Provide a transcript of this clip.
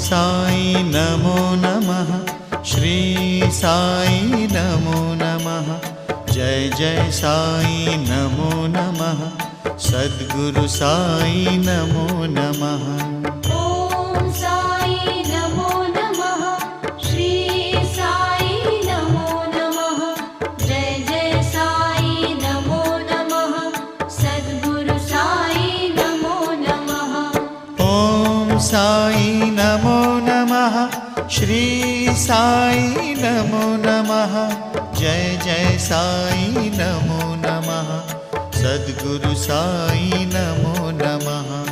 साई नमो नमः, श्री साई नमो नमः। जय जय साई नमो नमः, सद्गुरु साई नमो नमः। ओम साई नमो नमः, श्री साई नमो नमः। जय जय साई नमो नमः, सद्गुरु साई नमो नमः। ओम साई नमो नमः, श्री साई नमो नमः। जय जय साई नमो नमः, सद्गुरु साई नमो नमः।